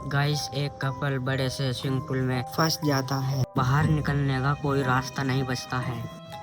Guys, एक couple बड़े से स्विमिंग पूल में फंस जाता है। बाहर निकलने का कोई रास्ता नहीं बचता है।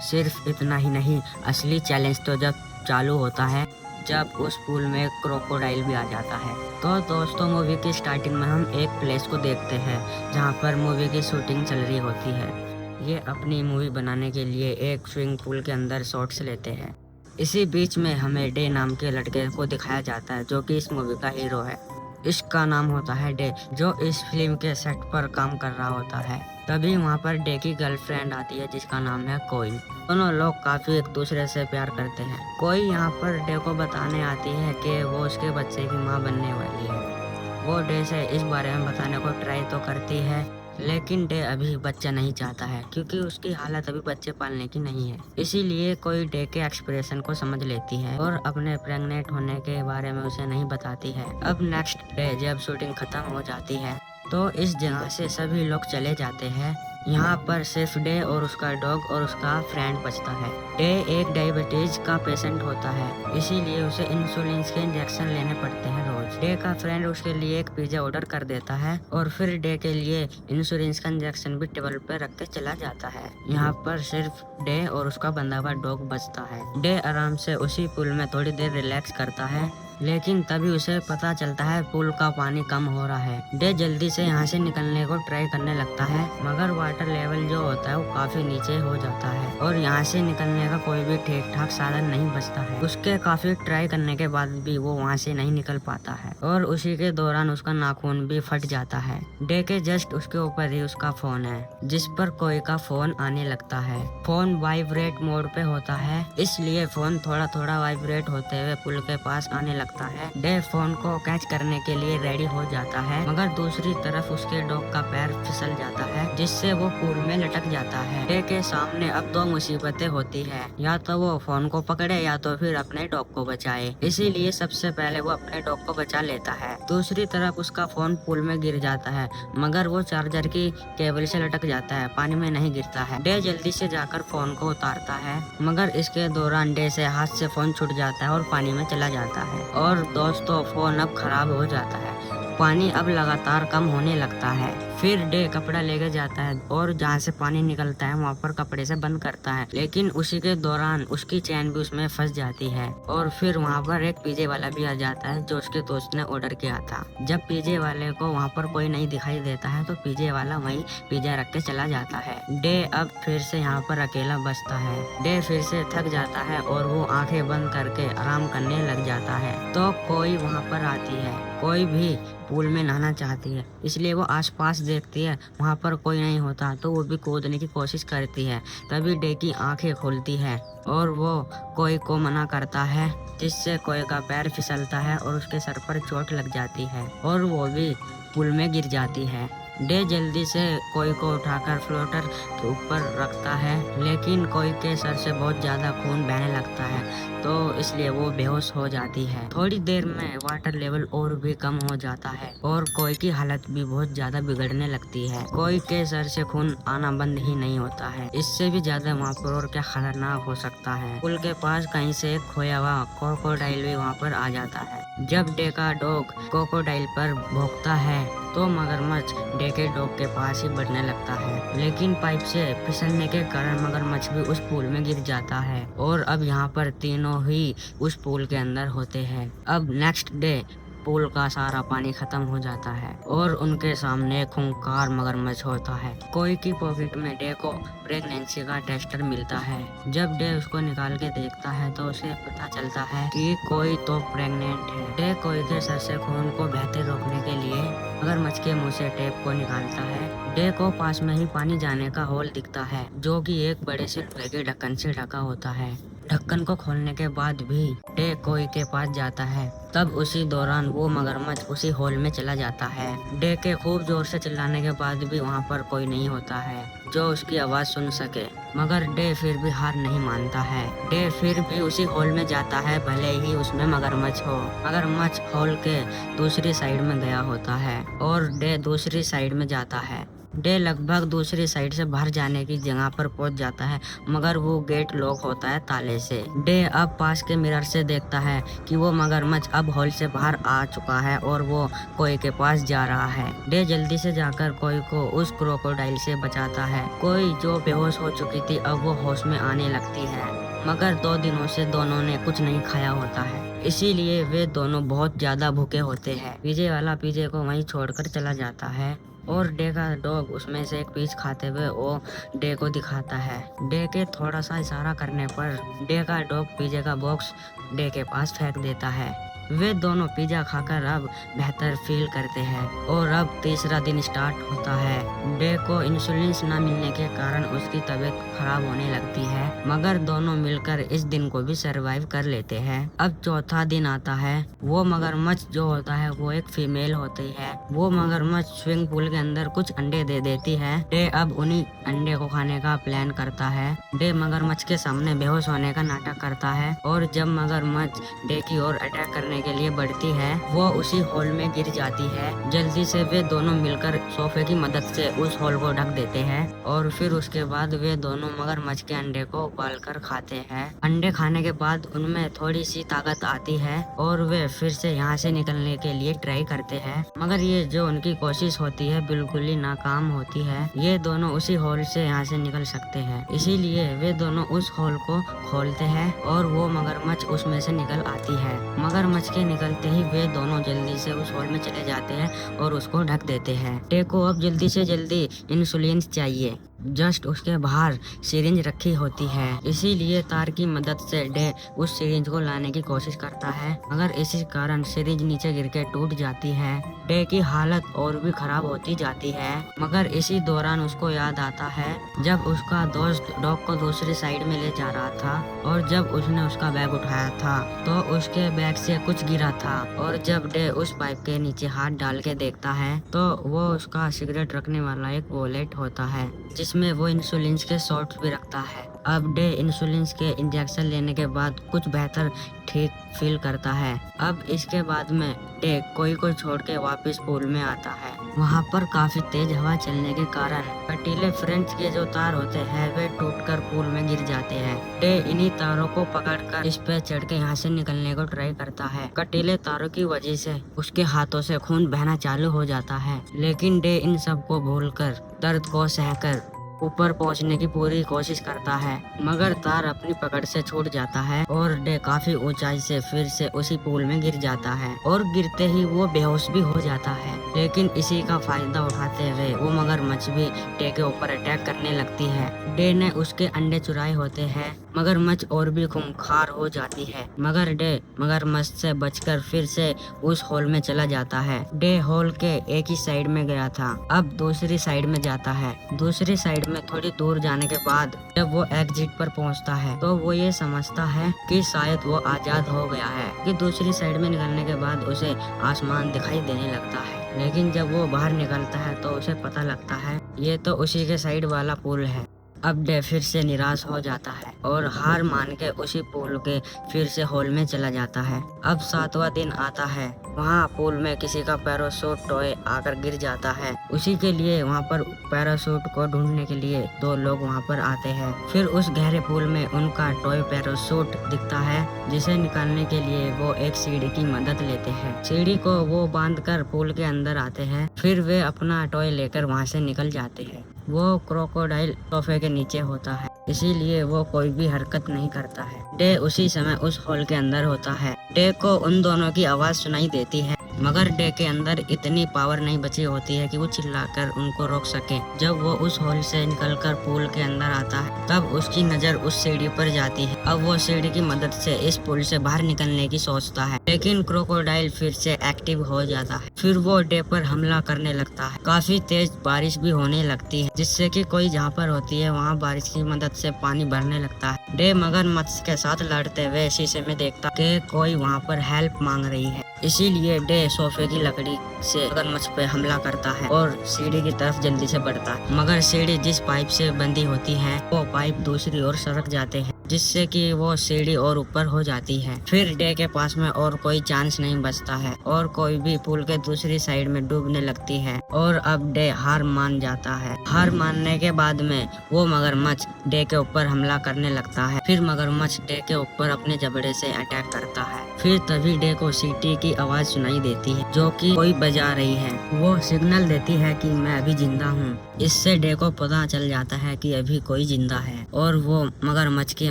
सिर्फ इतना ही नहीं, असली चैलेंज तो जब चालू होता है जब उस पूल में एक क्रोकोडाइल भी आ जाता है। तो दोस्तों, मूवी की स्टार्टिंग में हम एक प्लेस को देखते हैं जहां पर मूवी की शूटिंग चल रही होती है। ये अपनी मूवी बनाने के लिए एक स्विमिंग पूल के अंदर शॉट्स लेते हैं। इसी बीच में हमें डे नाम के लड़के को दिखाया जाता है जो कि इस मूवी का हीरो है। इसका नाम होता है डे, जो इस फिल्म के सेट पर काम कर रहा होता है। तभी वहाँ पर डे की गर्लफ्रेंड आती है जिसका नाम है कोई। दोनों लोग काफी एक दूसरे से प्यार करते हैं। कोई यहाँ पर डे को बताने आती है कि वो उसके बच्चे की माँ बनने वाली है। वो डे से इस बारे में बताने को ट्राई तो करती है, लेकिन डे अभी बच्चा नहीं चाहता है क्योंकि उसकी हालत अभी बच्चे पालने की नहीं है। इसीलिए कोई डे के एक्सप्रेशन को समझ लेती है और अपने प्रेग्नेंट होने के बारे में उसे नहीं बताती है। अब नेक्स्ट डे जब शूटिंग खत्म हो जाती है तो इस जगह से सभी लोग चले जाते हैं। यहाँ पर सिर्फ डे और उसका डॉग और उसका फ्रेंड बचता है। डे एक डायबिटीज का पेशेंट होता है, इसीलिए उसे इंसुलिन के इंजेक्शन लेने पड़ते हैं रोज। डे का फ्रेंड उसके लिए एक पिज्जा ऑर्डर कर देता है और फिर डे के लिए इंसुलिन का इंजेक्शन भी टेबल पर रख के चला जाता है। यहाँ पर सिर्फ डे और उसका बंधा हुआ डॉग बचता है। डे आराम से उसी पूल में थोड़ी देर रिलैक्स करता है, लेकिन तभी उसे पता चलता है पूल का पानी कम हो रहा है। डे जल्दी से यहाँ से निकलने को ट्राई करने लगता है, मगर वाटर लेवल जो होता है वो काफी नीचे हो जाता है और यहाँ से निकलने का कोई भी ठीक ठाक साधन नहीं बचता है। उसके काफी ट्राई करने के बाद भी वो वहाँ से नहीं निकल पाता है और उसी के दौरान उसका नाखून भी फट जाता है। डे के जस्ट उसके ऊपर ही उसका फोन है, जिस पर कोई का फोन आने लगता है। फोन वाइब्रेट मोड पे होता है, इसलिए फोन थोड़ा थोड़ा वाइब्रेट होते हुए पुल के पास आने लगता है। डे फोन को कैच करने के लिए रेडी हो जाता है, मगर दूसरी तरफ उसके डॉग का पैर फिसल जाता है जिससे वो पूल में लटक जाता है। डे के सामने अब दो मुसीबतें होती है, या तो वो फोन को पकड़े या तो फिर अपने डॉग को बचाए। इसीलिए सबसे पहले वो अपने डॉग को बचा लेता है। दूसरी तरफ उसका फोन पूल में गिर जाता है, मगर वो चार्जर की केबल से लटक जाता है, पानी में नहीं गिरता है। डे जल्दी से जाकर फोन को उतारता है, मगर इसके दौरान डे से हाथ से फोन छूट जाता है और पानी में चला जाता है। और दोस्तों, फोन अब खराब हो जाता है। पानी अब लगातार कम होने लगता है। फिर डे कपड़ा लेकर जाता है और जहाँ से पानी निकलता है वहाँ पर कपड़े से बंद करता है, लेकिन उसी के दौरान उसकी चैन भी उसमें फंस जाती है। और फिर वहाँ पर एक पिज्जे वाला भी आ जाता है जो उसके दोस्त ने ऑर्डर किया था। जब पिज्जे वाले को वहाँ पर कोई नहीं दिखाई देता है तो पिज्जे वाला वहीं पिज्जा रख के चला जाता है। डे अब फिर से यहाँ पर अकेला बचता है। डे फिर से थक जाता है और वो आंखें बंद करके आराम करने लग जाता है। तो कोई वहाँ पर आती है। कोई भी पूल में नहाना चाहती है, इसलिए वो आसपास देखती है, वहाँ पर कोई नहीं होता तो वो भी कूदने की कोशिश करती है। तभी डे की आंखें खुलती है और वो कोई को मना करता है, जिससे कोई का पैर फिसलता है और उसके सर पर चोट लग जाती है और वो भी पूल में गिर जाती है। डे जल्दी से कोई को उठाकर फ्लोटर के ऊपर रखता है, लेकिन कोई के सर से बहुत ज्यादा खून बहने लगता है, तो इसलिए वो बेहोश हो जाती है। थोड़ी देर में वाटर लेवल और भी कम हो जाता है और कोई की हालत भी बहुत ज्यादा बिगड़ने लगती है। कोई के सर से खून आना बंद ही नहीं होता है। इससे भी ज्यादा वहाँ पर और क्या खतरनाक हो सकता है। पुल के पास कहीं से एक खोया हुआ क्रोकोडाइल भी वहाँ पर आ जाता है। जब डे का डॉग क्रोकोडाइल पर भौंकता है तो मगरमच्छ डे के डॉग के पास ही बढ़ने लगता है, लेकिन पाइप से फिसलने के कारण मगरमच्छ भी उस पूल में गिर जाता है और अब यहाँ पर तीनों ही उस पूल के अंदर होते हैं। अब नेक्स्ट डे पूल का सारा पानी खत्म हो जाता है और उनके सामने खूंखार मगरमच्छ होता है। कोई की पॉकेट में डे को प्रेगनेंसी का टेस्टर मिलता है। जब डे उसको निकाल के देखता है तो उसे पता चलता है कि कोई तो प्रेग्नेंट है। डे कोई के सर से खून को बहते रोकने के लिए मगरमच्छ के मुंह से टेप को निकालता है। डे को पास में ही पानी जाने का होल दिखता है, जो कि एक बड़े से लोहे के ढक्कन से ढका होता है। ढक्कन को खोलने के बाद भी डे कोई के पास जाता है। तब उसी दौरान वो मगरमच्छ उसी होल में चला जाता है। डे के खूब जोर से चिल्लाने के बाद भी वहाँ पर कोई नहीं होता है जो उसकी आवाज सुन सके, मगर डे फिर भी हार नहीं मानता है। डे फिर भी उसी होल में जाता है, भले ही उसमें मगरमच्छ हो। मगरमच्छ होल के दूसरी साइड में गया होता है और डे दूसरी साइड में जाता है। डे लगभग दूसरी साइड से बाहर जाने की जगह पर पहुंच जाता है, मगर वो गेट लॉक होता है ताले से। डे अब पास के मिरर से देखता है कि वो मगरमच्छ अब हॉल से बाहर आ चुका है और वो कोई के पास जा रहा है। डे जल्दी से जाकर कोई को उस क्रोकोडाइल से बचाता है। कोई जो बेहोश हो चुकी थी अब वो होश में आने लगती है, मगर 2 दिनों से दोनों ने कुछ नहीं खाया होता है, इसीलिए वे दोनों बहुत ज्यादा भूखे होते हैं। पीजे वाला पीजे को वहीं छोड़कर चला जाता है और डे का डॉग उसमें से एक पीस खाते हुए वो डे को दिखाता है। डे के थोड़ा सा इशारा करने पर डे का डॉग पिज्जे का बॉक्स डे के पास फेंक देता है। वे दोनों पिज्जा खाकर अब बेहतर फील करते हैं और अब तीसरा दिन स्टार्ट होता है। डे को इंसुलिन न मिलने के कारण उसकी तबीयत खराब होने लगती है, मगर दोनों मिलकर इस दिन को भी सरवाइव कर लेते हैं। अब चौथा दिन आता है। वो मगरमच्छ जो होता है वो एक फीमेल होती है। वो मगरमच्छ स्विमिंग पूल के अंदर कुछ अंडे दे देती है। डे अब उन्हीं अंडे को खाने का प्लान करता है। डे मगरमच्छ के सामने बेहोश होने का नाटक करता है और जब मगरमच्छ डे की ओर अटैक करने के लिए बढ़ती है वो उसी होल में गिर जाती है। जल्दी से वे दोनों मिलकर सोफे की मदद से उस होल को ढक देते हैं और फिर उसके बाद वे दोनों मगरमच्छ के अंडे को उबाल कर खाते हैं। अंडे खाने के बाद उनमें थोड़ी सी ताकत आती है और वे फिर से यहाँ से निकलने के लिए ट्राई करते हैं, मगर ये जो उनकी कोशिश होती है बिल्कुल ही नाकाम होती है। ये दोनों उसी होल से यहाँ से निकल सकते हैं, इसीलिए वे दोनों उस होल को खोलते हैं और वो मगरमच्छ उसमें से निकल आती है। मगरमच्छ के निकलते ही वे दोनों जल्दी से उस होल में चले जाते हैं और उसको ढक देते हैं। डे को अब जल्दी से जल्दी इंसुलिन चाहिए। जस्ट उसके बाहर सिरिंज रखी होती है, इसीलिए तार की मदद से डे उस सिरिंज को लाने की कोशिश करता है, मगर इसी कारण सिरिंज नीचे गिर के टूट जाती है। डे की हालत और भी खराब होती जाती है, मगर इसी दौरान उसको याद आता है जब उसका दोस्त डॉग को दूसरी साइड में ले जा रहा था और जब उसने उसका बैग उठाया था तो उसके बैग से कुछ गिरा था और जब डे उस पाइप के नीचे हाथ डाल के देखता है तो वो उसका सिगरेट रखने वाला एक वॉलेट होता है जिसमें वो इंसुलिन के शॉट्स भी रखता है। अब डे इंसुलिन के इंजेक्शन लेने के बाद कुछ बेहतर ठीक फील करता है। अब इसके बाद में डे कोई को छोड़ के वापस पूल में आता है। वहाँ पर काफी तेज हवा चलने के कारण कटीले फ्रेंच के जो तार होते हैं वे टूटकर पूल में गिर जाते हैं। डे इन्हीं तारों को पकड़कर इस पे चढ़ के यहाँ से निकलने को ट्राई करता है। कटीले तारों की वजह से उसके हाथों से खून बहना चालू हो जाता है, लेकिन डे इन सब को भूलकर दर्द को सहकर ऊपर पहुंचने की पूरी कोशिश करता है, मगर तार अपनी पकड़ से छूट जाता है और डे काफी ऊंचाई से फिर से उसी पूल में गिर जाता है और गिरते ही वो बेहोश भी हो जाता है। लेकिन इसी का फायदा उठाते हुए वो मगरमच्छ भी डे के ऊपर अटैक करने लगती है। डे ने उसके अंडे चुराए होते हैं, मगरमच्छ और भी खूंखार हो जाती है, मगर डे मगरमच्छ से बचकर फिर से उस होल में चला जाता है। डे होल के एक ही साइड में गया था, अब दूसरी साइड में जाता है। दूसरी साइड में थोड़ी दूर जाने के बाद जब वो एग्जिट पर पहुंचता है तो वो ये समझता है कि शायद वो आजाद हो गया है, कि दूसरी साइड में निकलने के बाद उसे आसमान दिखाई देने लगता है। लेकिन जब वो बाहर निकलता है तो उसे पता लगता है ये तो उसी के साइड वाला पुल है। अब डे फिर से निराश हो जाता है और हार मान के उसी पुल के फिर से होल में चला जाता है। अब 7वां दिन आता है। वहाँ पुल में किसी का पैराशूट टॉय आकर गिर जाता है। उसी के लिए वहाँ पर पैराशूट को ढूंढने के लिए 2 लोग वहाँ पर आते हैं। फिर उस गहरे पुल में उनका टॉय पैराशूट दिखता है, जिसे निकालने के लिए वो एक सीढ़ी की मदद लेते हैं। सीढ़ी को वो बांधकर पुल के अंदर आते हैं। फिर वे अपना टॉय लेकर वहाँ से निकल जाते हैं। वो क्रोकोडाइल सोफे के नीचे होता है, इसीलिए वो कोई भी हरकत नहीं करता है। डे उसी समय उस हॉल के अंदर होता है। डे को उन दोनों की आवाज सुनाई देती है, मगर डे के अंदर इतनी पावर नहीं बची होती है कि वो चिल्लाकर उनको रोक सके। जब वो उस हॉल से निकलकर पूल के अंदर आता है तब उसकी नजर उस सीढ़ी पर जाती है। अब वो सीढ़ी की मदद से इस पुल से बाहर निकलने की सोचता है, लेकिन क्रोकोडाइल फिर से एक्टिव हो जाता है। फिर वो डे पर हमला करने लगता है। काफी तेज बारिश भी होने लगती है, जिससे कि कोई जहाँ पर होती है वहाँ बारिश की मदद से पानी भरने लगता है। डे मगरमच्छ के साथ लड़ते हुए शीशे में देखता कि कोई वहाँ पर हेल्प मांग रही है। इसीलिए डे सोफे की लकड़ी से मगरमच्छ पे हमला करता है और सीढ़ी की तरफ जल्दी से बढ़ता है, मगर सीढ़ी जिस पाइप से बंधी होती है वो पाइप दूसरी ओर सरक जाते हैं, जिससे कि वो सीढ़ी और ऊपर हो जाती है। फिर डे के पास में और कोई चांस नहीं बचता है और कोई भी पुल के दूसरी साइड में डूबने लगती है और अब डे हार मान जाता है। हार मानने के बाद में वो मगरमच्छ डे के ऊपर हमला करने लगता है। फिर मगरमच्छ डे के ऊपर अपने जबड़े से अटैक करता है। फिर तभी डे को सीटी की आवाज सुनाई देती है जो कि कोई बजा रही है। वो सिग्नल देती है कि मैं अभी जिंदा हूँ। इससे डे को पता चल जाता है कि अभी कोई जिंदा है और वो मगरमच्छ के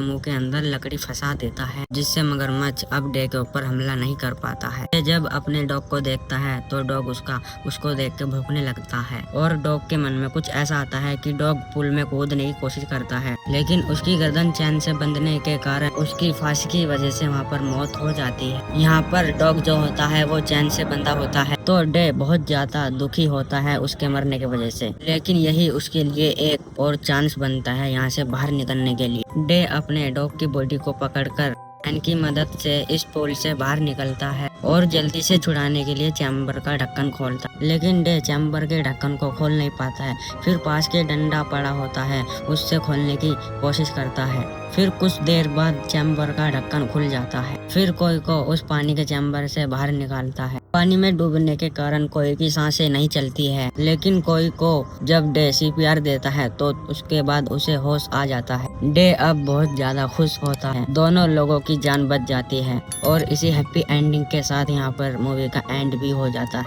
मुंह के अंदर लकड़ी फंसा देता है, जिससे मगरमच्छ अब डे के ऊपर हमला नहीं कर पाता है। डे जब अपने डॉग को देखता है तो डॉग उसको देख के भौंकने लगता है और डॉग के मन में कुछ ऐसा आता है कि डॉग पुल में कूदने की कोशिश करता है, लेकिन उसकी गर्दन चैन से बंधने के कारण उसकी फांसी की वजह से वहाँ पर मौत हो जाती है। यहाँ पर डॉग जो होता है वो चैन से बंधा होता है तो डे बहुत ज्यादा दुखी होता है उसके मरने की वजह से, लेकिन यही उसके लिए एक और चांस बनता है यहाँ से बाहर निकलने के लिए। डे अपने डॉग की बॉडी को पकड़कर फैन की मदद से इस पुल से बाहर निकलता है और जल्दी से छुड़ाने के लिए चैम्बर का ढक्कन खोलता है, लेकिन डे चैम्बर के ढक्कन को खोल नहीं पाता है। फिर पास के डंडा पड़ा होता है उससे खोलने की कोशिश करता है। फिर कुछ देर बाद चैम्बर का ढक्कन खुल जाता है। फिर कोई को उस पानी के चैम्बर से बाहर निकालता है। पानी में डूबने के कारण कोई की सांसें नहीं चलती है, लेकिन कोई को जब डे CPR देता है तो उसके बाद उसे होश आ जाता है। डे अब बहुत ज्यादा खुश होता है, दोनों लोगों की जान बच जाती है और इसी हैप्पी एंडिंग के साथ यहाँ पर मूवी का एंड भी हो जाता है।